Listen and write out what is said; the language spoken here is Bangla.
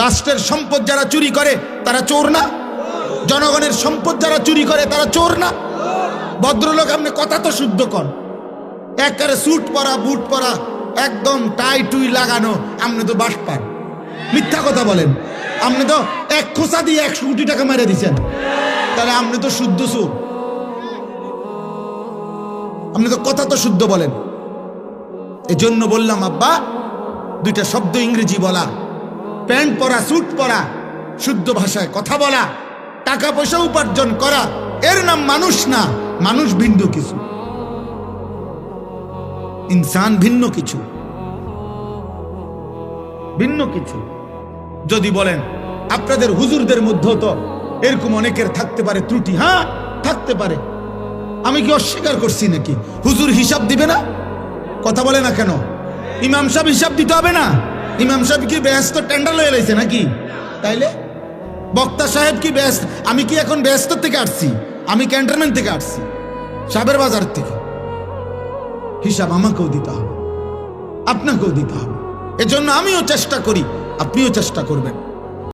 রাষ্ট্রের সম্পদ যারা চুরি করে তারা চোর না? জনগণের সম্পদ যারা চুরি করে তারা চোর না? ভদ্রলোক, আপনি কথা তো শুদ্ধ কর। একেবারে স্যুট পরা, বুট পরা, একদম টাই টুই লাগানো, আপনি তো বাটপার। মিথ্যা কথা বলেন। আপনি তো এক খোঁচা দিয়ে 100 কোটি টাকা মেরে দিচ্ছেন, তাহলে আপনি তো শুদ্ধ চোর। আপনি তো কথা তো শুদ্ধ বলেন। এই জন্য বললাম আব্বা, দুইটা শব্দ ইংরেজি বলা, প্যান্ট পরা, স্যুট পরা, শুদ্ধ ভাষায় কথা বলা, টাকা পয়সা উপার্জন করা, এর নাম মানুষ না। মানুষ ভিন্ন কিছু, ইনসান ভিন্ন কিছু, ভিন্ন কিছু। যদি বলেন আপনাদের হুজুরদের মধ্যেও তো এরকম অনেকের থাকতে পারে ত্রুটি, হ্যাঁ থাকতে পারে, আমি কি অস্বীকার করছি নাকি? হুজুর হিসাব দিবে না? কথা বলে না কেন? ইমাম সাহেব হিসাব দিতে হবে না? ইমাম সাহেব কি ব্যস্ত টেন্ডার লয়ে লাইছে নাকি? তাইলে বক্তা সাহেব কি ব্যস্ত? আমি কি এখন ব্যস্ত থেকে আসছি? আমি ক্যান্টনমেন্ট থেকে আসছি, সাবের বাজার থেকে। হিসাব আমাকেও দিতে হবে, আপনাকেও দিতে হবে। এজন্য আমিও চেষ্টা করি, আপনিও চেষ্টা করবেন।